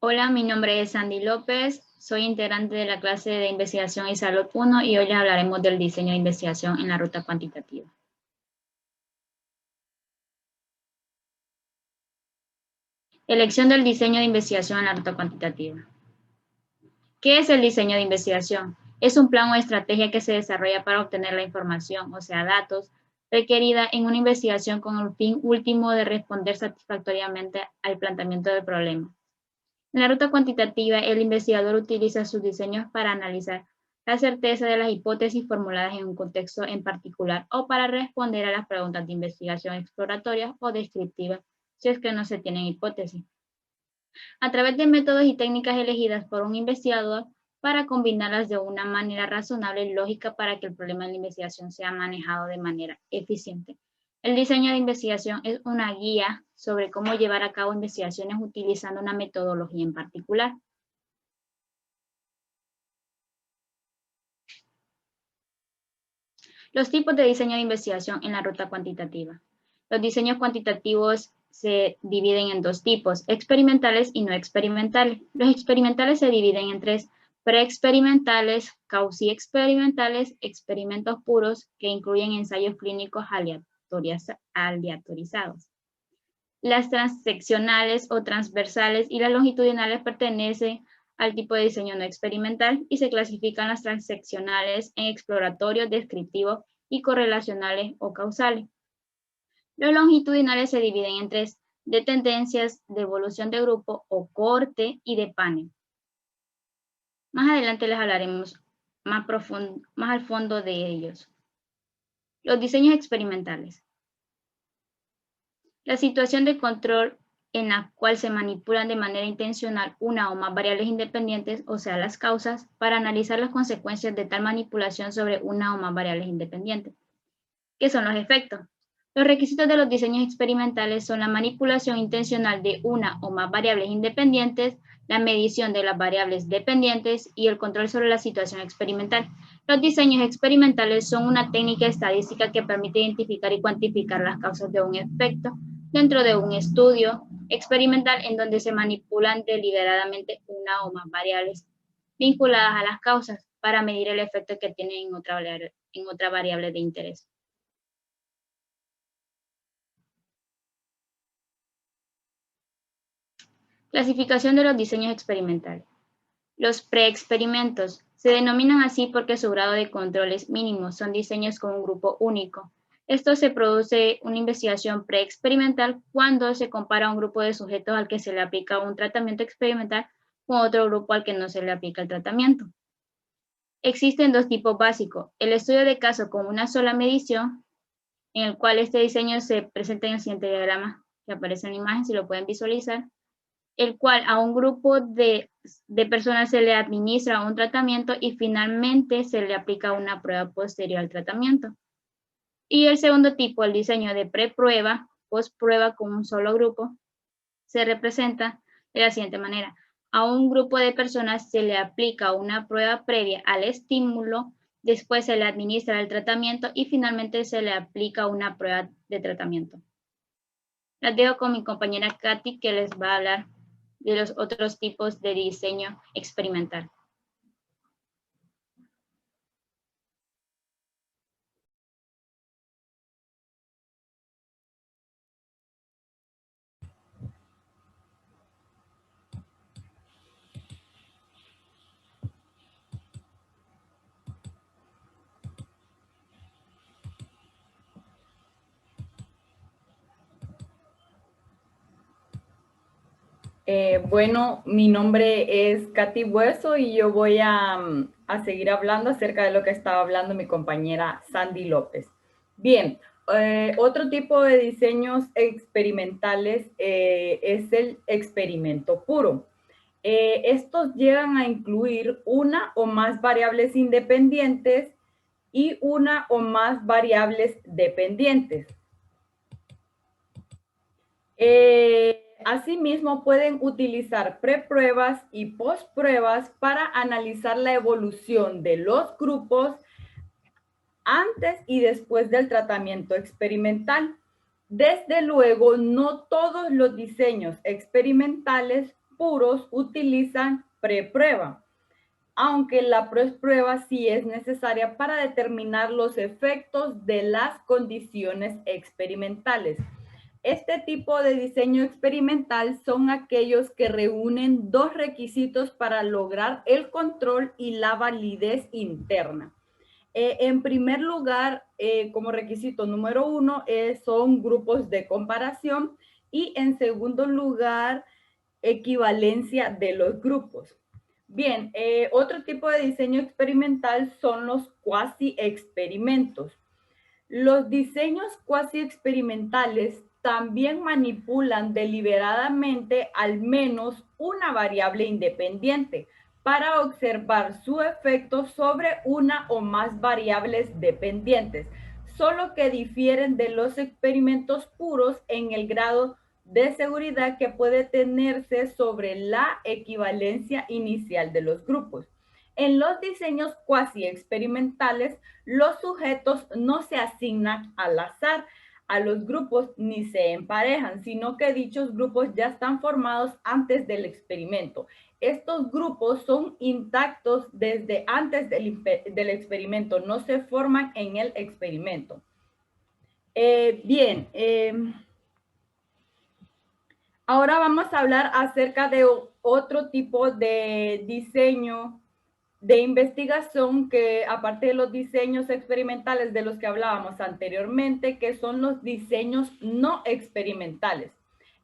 Hola, mi nombre es Sandy López, soy integrante de la clase de Investigación y Salud 1 y hoy les hablaremos del diseño de investigación en la ruta cuantitativa. Elección del diseño de investigación en la ruta cuantitativa. ¿Qué es el diseño de investigación? Es un plan o estrategia que se desarrolla para obtener la información, o sea, datos, requerida en una investigación con el fin último de responder satisfactoriamente al planteamiento del problema. En la ruta cuantitativa, el investigador utiliza sus diseños para analizar la certeza de las hipótesis formuladas en un contexto en particular o para responder a las preguntas de investigación exploratorias o descriptivas si es que no se tienen hipótesis. A través de métodos y técnicas elegidas por un investigador para combinarlas de una manera razonable y lógica para que el problema de la investigación sea manejado de manera eficiente. El diseño de investigación es una guía sobre cómo llevar a cabo investigaciones utilizando una metodología en particular. Los tipos de diseño de investigación en la ruta cuantitativa. Los diseños cuantitativos se dividen en dos tipos, experimentales y no experimentales. Los experimentales se dividen en tres, preexperimentales, quasi-experimentales, experimentos puros que incluyen ensayos clínicos aleatorizados. Las transeccionales o transversales y las longitudinales pertenecen al tipo de diseño no experimental y se clasifican las transeccionales en exploratorios, descriptivos y correlacionales o causales. Los longitudinales se dividen en tres, de tendencias, de evolución de grupo o corte y de panel. Más adelante les hablaremos más al fondo de ellos. Los diseños experimentales. La situación de control en la cual se manipulan de manera intencional una o más variables independientes, o sea, las causas, para analizar las consecuencias de tal manipulación sobre una o más variables independientes. ¿Qué son los efectos? Los requisitos de los diseños experimentales son la manipulación intencional de una o más variables independientes, la medición de las variables dependientes y el control sobre la situación experimental. Los diseños experimentales son una técnica estadística que permite identificar y cuantificar las causas de un efecto dentro de un estudio experimental en donde se manipulan deliberadamente una o más variables vinculadas a las causas para medir el efecto que tienen en otra variable de interés. Clasificación de los diseños experimentales. Los preexperimentos se denominan así porque su grado de control es mínimo, son diseños con un grupo único. Esto se produce una investigación preexperimental cuando se compara un grupo de sujetos al que se le aplica un tratamiento experimental con otro grupo al que no se le aplica el tratamiento. Existen dos tipos básicos, el estudio de caso con una sola medición, en el cual este diseño se presenta en el siguiente diagrama que aparece en la imagen, si lo pueden visualizar, el cual a un grupo de personas se le administra un tratamiento y finalmente se le aplica una prueba posterior al tratamiento. Y el segundo tipo, el diseño de preprueba, postprueba con un solo grupo, se representa de la siguiente manera. A un grupo de personas se le aplica una prueba previa al estímulo, después se le administra el tratamiento y finalmente se le aplica una prueba de tratamiento. Las dejo con mi compañera Katy, que les va a hablar de los otros tipos de diseño experimental. Bueno, mi nombre es Katy Bueso y yo voy a seguir hablando acerca de lo que estaba hablando mi compañera Sandy López. Bien, otro tipo de diseños experimentales es el experimento puro. Estos llegan a incluir una o más variables independientes y una o más variables dependientes. Asimismo, pueden utilizar prepruebas y postpruebas para analizar la evolución de los grupos antes y después del tratamiento experimental. Desde luego, no todos los diseños experimentales puros utilizan preprueba, aunque la postprueba sí es necesaria para determinar los efectos de las condiciones experimentales. Este tipo de diseño experimental son aquellos que reúnen dos requisitos para lograr el control y la validez interna. En primer lugar, como requisito número 1, son grupos de comparación y en segundo lugar, equivalencia de los grupos. Bien, otro tipo de diseño experimental son los cuasi experimentos. Los diseños cuasi experimentales también manipulan deliberadamente al menos una variable independiente para observar su efecto sobre una o más variables dependientes, solo que difieren de los experimentos puros en el grado de seguridad que puede tenerse sobre la equivalencia inicial de los grupos. En los diseños cuasi experimentales, los sujetos no se asignan al azar a los grupos ni se emparejan, sino que dichos grupos ya están formados antes del experimento. Estos grupos son intactos desde antes del experimento, no se forman en el experimento. Ahora vamos a hablar acerca de otro tipo de diseño de investigación que, aparte de los diseños experimentales de los que hablábamos anteriormente, que son los diseños no experimentales.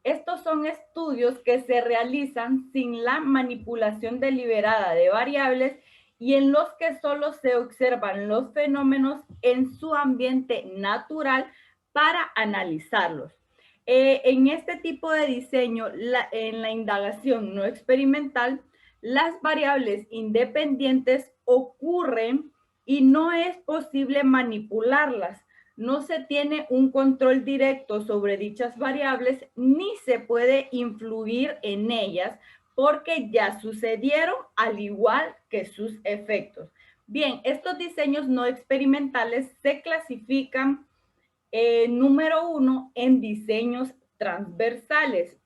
Estos son estudios que se realizan sin la manipulación deliberada de variables y en los que solo se observan los fenómenos en su ambiente natural para analizarlos. En este tipo de diseño, en la indagación no experimental, las variables independientes ocurren y no es posible manipularlas. No se tiene un control directo sobre dichas variables ni se puede influir en ellas porque ya sucedieron al igual que sus efectos. Bien, estos diseños no experimentales se clasifican, número 1, en diseños transversales.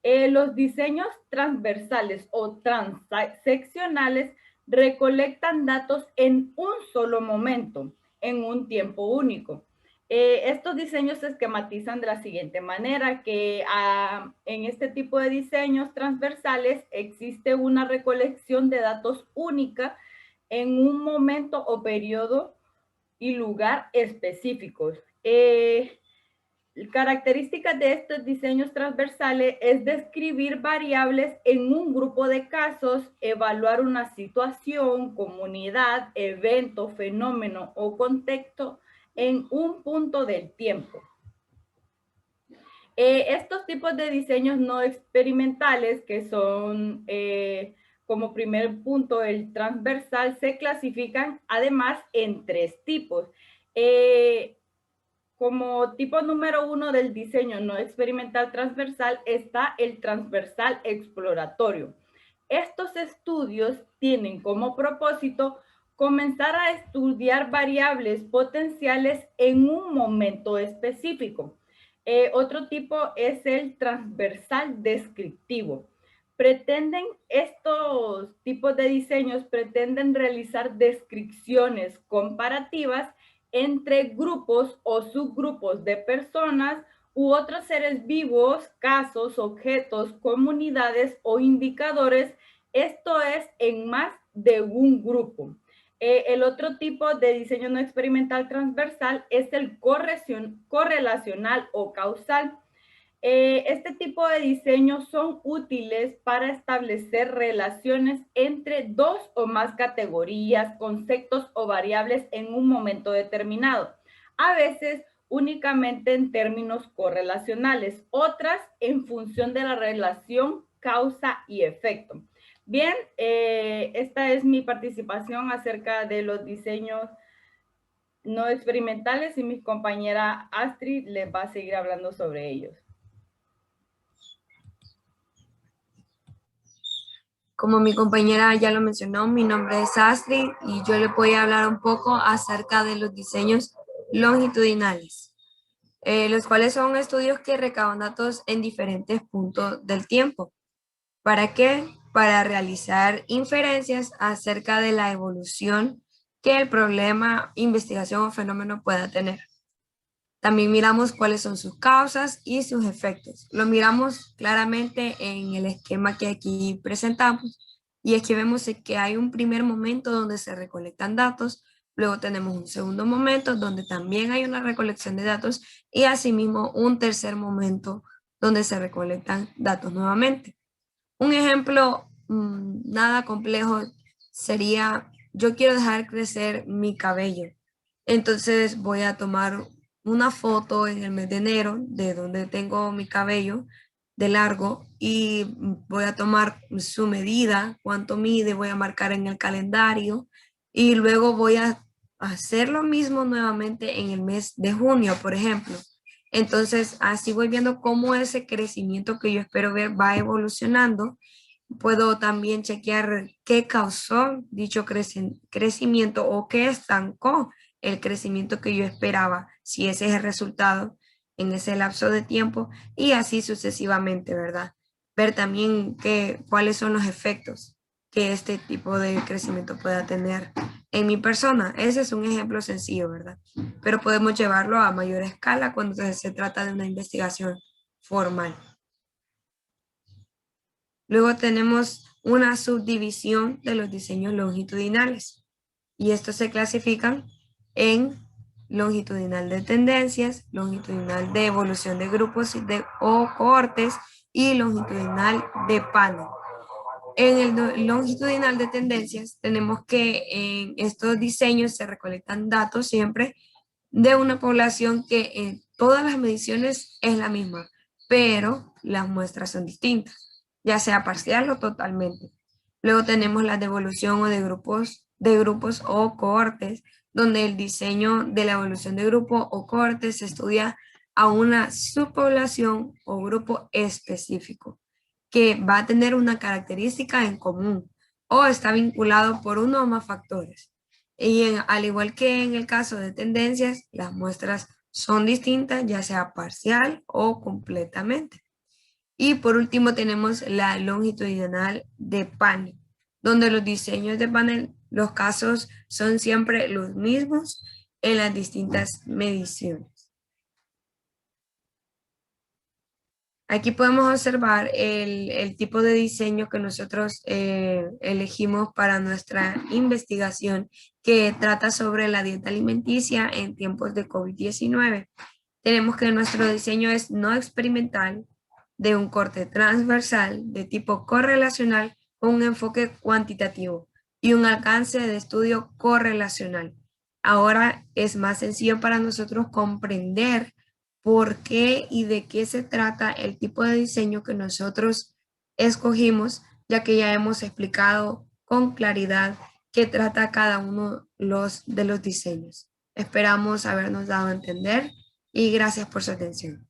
Los diseños transversales o transeccionales recolectan datos en un solo momento, en un tiempo único. Estos diseños se esquematizan de la siguiente manera, que en este tipo de diseños transversales existe una recolección de datos única en un momento o periodo y lugar específicos. Características de estos diseños transversales es describir variables en un grupo de casos, evaluar una situación, comunidad, evento, fenómeno o contexto en un punto del tiempo. Estos tipos de diseños no experimentales, que son como primer punto el transversal, se clasifican además en 3 tipos. Como tipo número 1 del diseño no experimental transversal está el transversal exploratorio. Estos estudios tienen como propósito comenzar a estudiar variables potenciales en un momento específico. Otro tipo es el transversal descriptivo. Estos tipos de diseños pretenden realizar descripciones comparativas entre grupos o subgrupos de personas u otros seres vivos, casos, objetos, comunidades o indicadores, esto es en más de un grupo. El otro tipo de diseño no experimental transversal es el correlacional o causal. Este tipo de diseños son útiles para establecer relaciones entre 2 o más categorías, conceptos o variables en un momento determinado. A veces únicamente en términos correlacionales, otras en función de la relación causa y efecto. Bien, esta es mi participación acerca de los diseños no experimentales y mi compañera Astrid les va a seguir hablando sobre ellos. Como mi compañera ya lo mencionó, mi nombre es Astrid y yo le voy a hablar un poco acerca de los diseños longitudinales, los cuales son estudios que recaban datos en diferentes puntos del tiempo. ¿Para qué? Para realizar inferencias acerca de la evolución que el problema, investigación o fenómeno pueda tener. También miramos cuáles son sus causas y sus efectos. Lo miramos claramente en el esquema que aquí presentamos. Y es que vemos que hay un primer momento donde se recolectan datos, luego tenemos un segundo momento donde también hay una recolección de datos y asimismo un tercer momento donde se recolectan datos nuevamente. Un ejemplo nada complejo sería, yo quiero dejar crecer mi cabello. Entonces voy a tomar una foto en el mes de enero de donde tengo mi cabello de largo y voy a tomar su medida, cuánto mide, voy a marcar en el calendario y luego voy a hacer lo mismo nuevamente en el mes de junio, por ejemplo. Entonces, así voy viendo cómo ese crecimiento que yo espero ver va evolucionando. Puedo también chequear qué causó dicho crecimiento o qué estancó el crecimiento que yo esperaba, si ese es el resultado en ese lapso de tiempo y así sucesivamente, ¿verdad? Ver también cuáles son los efectos que este tipo de crecimiento pueda tener en mi persona. Ese es un ejemplo sencillo, ¿verdad? Pero podemos llevarlo a mayor escala cuando se trata de una investigación formal. Luego tenemos una subdivisión de los diseños longitudinales y estos se clasifican en longitudinal de tendencias, longitudinal de evolución de grupos o cohortes y longitudinal de panel. En el longitudinal de tendencias tenemos que en estos diseños se recolectan datos siempre de una población que en todas las mediciones es la misma, pero las muestras son distintas, ya sea parcial o totalmente. Luego tenemos la devolución o de grupos o cohortes, donde el diseño de la evolución de grupo o cohortes se estudia a una subpoblación o grupo específico, que va a tener una característica en común o está vinculado por uno o más factores. Y al igual que en el caso de tendencias, las muestras son distintas, ya sea parcial o completamente. Y por último tenemos la longitudinal de panel, donde los diseños de panel, los casos son siempre los mismos en las distintas mediciones. Aquí podemos observar el tipo de diseño que nosotros elegimos para nuestra investigación que trata sobre la dieta alimenticia en tiempos de COVID-19. Tenemos que nuestro diseño es no experimental, de un corte transversal, de tipo correlacional, con un enfoque cuantitativo y un alcance de estudio correlacional. Ahora es más sencillo para nosotros comprender por qué y de qué se trata el tipo de diseño que nosotros escogimos, ya que ya hemos explicado con claridad qué trata cada uno de los diseños. Esperamos habernos dado a entender y gracias por su atención.